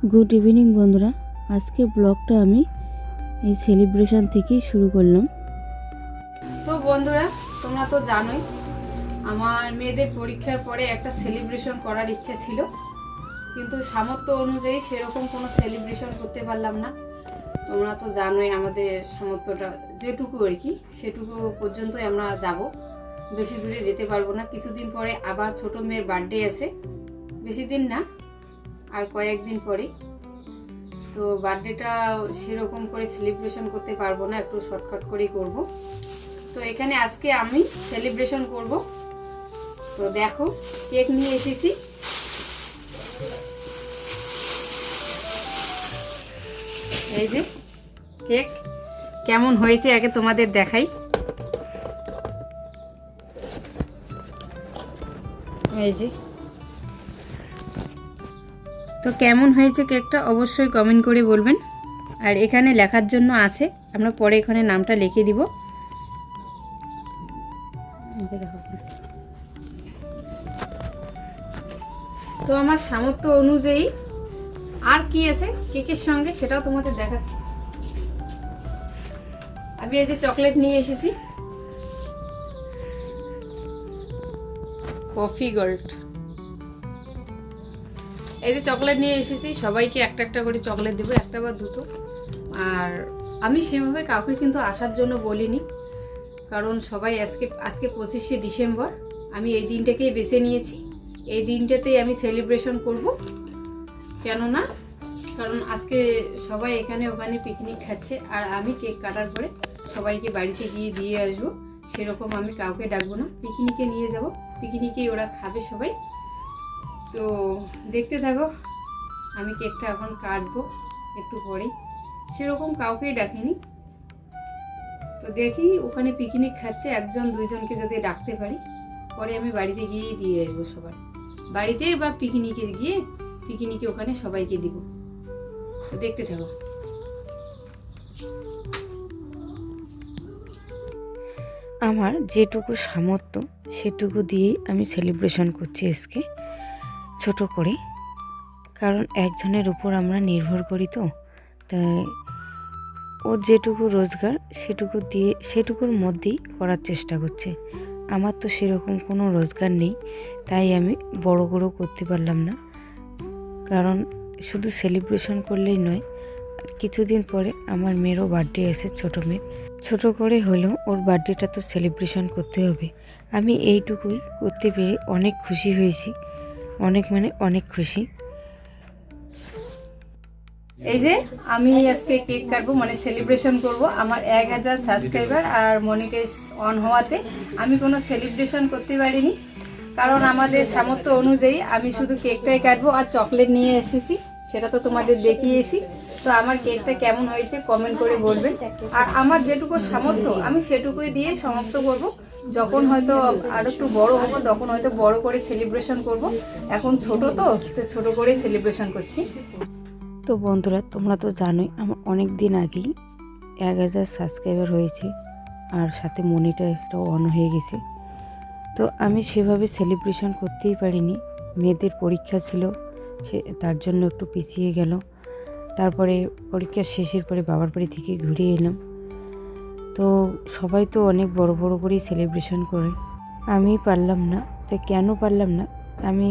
Good evening বন্ধুরা, আজকে ব্লগটা আমি এই সেলিব্রেশন থেকেই শুরু করলাম। তো বন্ধুরা, তোমরা তো জানোই আমার মেয়েদের পরীক্ষার পরে একটা সেলিব্রেশন করার ইচ্ছে ছিল, কিন্তু সামর্থ্য অনুযায়ী সেরকম কোনো সেলিব্রেশন করতে পারলাম না। তোমরা তো জানোই আমাদের সামর্থ্যটা যেটুকু আর কি, সেটুকু পর্যন্তই আমরা যাব, বেশি দূরে যেতে পারবো না। কিছুদিন পরে আবার ছোট মেয়ের বার্থডে আছে, বেশি দিন না, আর কয়েকদিন পরেই। তো বার্থডেটা সেরকম করে সেলিব্রেশন করতে পারবো না, একটু শর্টকাট করেই করব। তো এখানে আজকে আমি সেলিব্রেশন করব। তো দেখো, কেক নিয়ে এসেছি। এই যে কেক কেমন হয়েছে আগে তোমাদের দেখাই। এই যে, তো কেমন হয়েছে কেকটা অবশ্যই কমেন্ট করে বলবেন। আর এখানে লেখার জন্য আছে, আমরা পরে এখানে নামটা লিখে দিব। তো আমার সামর্থ্য অনুযায়ী আর কি আছে কেকের সঙ্গে সেটাও তোমাদের দেখাচ্ছি। আমি এই যে চকলেট নিয়ে এসেছি, কফি গোল্ড। এই যে চকলেট নিয়ে এসেছি, সবাইকে একটা একটা করে চকলেট দেবো, একটা বা দুটো। আর আমি সেভাবে কাউকে কিন্তু আসার জন্য বলিনি, কারণ সবাই আজকে 25শে ডিসেম্বর, আমি এই দিনটাকেই বেছে নিয়েছি। এই দিনটাতেই আমি সেলিব্রেশন করব। কেননা কারণ আজকে সবাই এখানে ওখানে পিকনিক খাচ্ছে, আর আমি কেক কাটার পরে সবাইকে বাড়িতে গিয়ে দিয়ে আসবো। সেরকম আমি কাউকে ডাকবো না, পিকনিকে নিয়ে যাব, পিকনিকেই ওরা খাবে সবাই। তো দেখতে থাকো, আমি কেকটা এখন কাটবো একটু পরেই। সেরকম কাউকেই ডাকিনি। তো দেখি ওখানে পিকনিক খাচ্ছে, একজন দুইজনকে যদি ডাকতে পারি, পরে আমি বাড়িতে গিয়েই দিয়ে আসবো সবাই। বাড়িতে বা পিকনিকে গিয়ে পিকনিকে ওখানে সবাইকে দিব। তো দেখতে থাকো। আমার যেটুকু সামর্থ্য সেটুকু দিয়েই আমি সেলিব্রেশন করছি আজকে, ছোট করে। কারণ একজনের উপর আমরা নির্ভর করি, তো তাই ওর যেটুকু রোজগার সেটুকুর মধ্যেই করার চেষ্টা করছে। আমার তো সেরকম কোনো রোজগার নেই, তাই আমি বড় করতে পারলাম না। কারণ শুধু সেলিব্রেশন করলেই নয়, কিছুদিন পরে আমার মেয়েরও বার্থডে আছে, ছোট মেয়ে। ছোট করে হলেও ওর বার্থডেটা তো সেলিব্রেশন করতে হবে। আমি এইটুকুই করতে পেরে অনেক খুশি হয়েছি, অনেক খুশি। এই যে আমি আজকে কেক কাটবো, মানে সেলিব্রেশন করব আমার 1000 সাবস্ক্রাইবার আর মনিটাইজ অন হওয়াতে। আমি কোনো সেলিব্রেশন করতে পারিনি, কারণ আমাদের সামর্থ্য অনুযায়ী আমি শুধু কেকটাই কাটবো। আর চকলেট নিয়ে এসেছি, সেটা তো তোমাদের দেখিয়েছি। তো আমার কেকটা কেমন হয়েছে কমেন্ট করে বলবেন। আর আমার যেটুকু সামর্থ্য আমি সেটুকুই দিয়ে সমাপ্ত করব। যখন হয়তো আরো একটু বড় হবো, তখন হয়তো বড় করে সেলিব্রেশন করব। এখন ছোট তো ছোট করে সেলিব্রেশন করছি। তো বন্ধুরা, তোমরা তো জানোই আমার অনেক দিন আগেই 1000 সাবস্ক্রাইবার হয়েছে, আর সাথে মনিটাইজটাও অন হয়ে গেছে। তো আমি সেভাবে সেলিব্রেশন করতেই পারিনি, মেয়েদের পরীক্ষা ছিল, তার জন্য একটু পিছিয়ে গেল। তারপরে পরীক্ষা শেষের পরে বাবার বাড়ি থেকে ঘুরে এলাম। তো সবাই তো অনেক বড় করেই সেলিব্রেশন করে, আমি পারলাম না। তো কেন পারলাম না আমি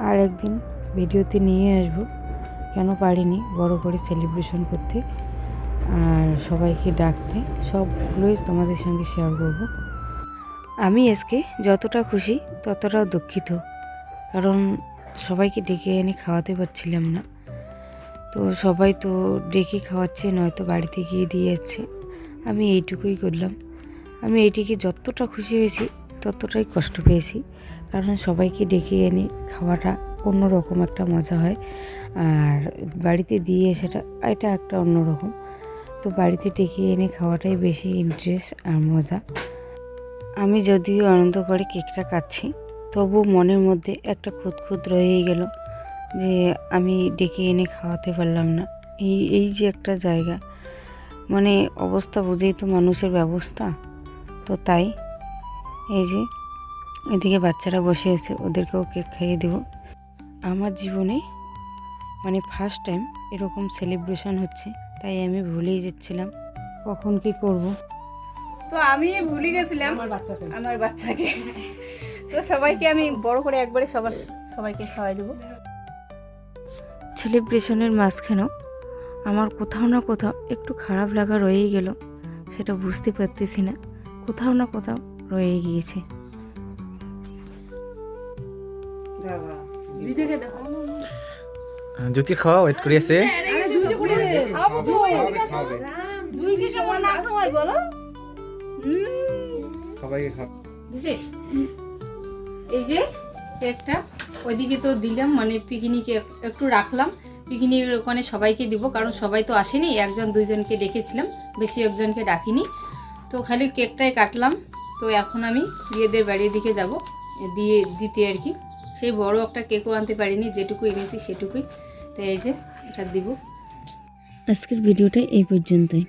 আর একদিন ভিডিওতে নিয়ে আসবো, কেন পারিনি বড় করে সেলিব্রেশন করতে আর সবাইকে ডাকতে, সবগুলোই তোমাদের সঙ্গে শেয়ার করব। আমি আজকে যতটা খুশি ততটাও দুঃখিত, কারণ সবাইকে ডেকে এনে খাওয়াতে পারছিলাম না। তো সবাই তো ডেকে খাওয়াচ্ছে, নয়তো বাড়িতে গিয়ে দিয়ে যাচ্ছে। আমি এইটুকুই করলাম। আমি এইটিকে যতটা খুশি হয়েছি ততটাই কষ্ট পেয়েছি, কারণ সবাইকে ডেকে এনে খাওয়াটা অন্যরকম একটা মজা হয়, আর বাড়িতে দিয়ে এটা একটা অন্যরকম। তো বাড়িতে ডেকে এনে খাওয়াটাই বেশি ইন্টারেস্ট আর মজা। আমি যদিও আনন্দ করে কেকটা কাটছি, তবু মনের মধ্যে একটা খুঁতখুঁত রয়েই গেল যে আমি ডেকে এনে খাওয়াতে পারলাম না। এই যে একটা জায়গা, মানে অবস্থা বুঝেই তো মানুষের ব্যবস্থা। তো তাই এই যে এদিকে বাচ্চারা বসে আছে, ওদেরকেও কেক খাইয়ে দেব। আমার জীবনে মানে ফার্স্ট টাইম এরকম সেলিব্রেশন হচ্ছে, তাই আমি ভুলেই যাচ্ছিলাম কখন কি করব। তো আমি ভুলে গেছিলাম আমার বাচ্চাকে। তো সবাইকে আমি বড় করে একবারে সবাইকে খাওয়াই দেবো। সেলিব্রেশনের মাঝখানেও আমার কোথাও না কোথাও একটু খারাপ লাগা রয়েই গেল, সেটা বুঝতে পারতেছি না, কোথাও না কোথাও রয়ে গিয়েছে। জুকি খাওয়া ওয়েট করে আছে। সবাইকে খাওয়া বুঝছিস? এই যে কেকটা ওইদিকে তো দিলাম, মানে পিকনিকে একটু রাখলাম, পিকনিকের ওখানে সবাইকে দিব, কারণ সবাই তো আসেনি, একজন দুইজনকে ডেকেছিলাম, বেশি একজনকে ডাকিনি। তো খালি কেকটাই কাটলাম। তো এখন আমি বিয়েদের বাড়ির দিকে যাব দিতে আর কি। সেই বড় একটা কেকও আনতে পারিনি, যেটুকু এনেছি সেটুকুই। তো এই যে এটা দিব। আজকের ভিডিওটা এই পর্যন্তই।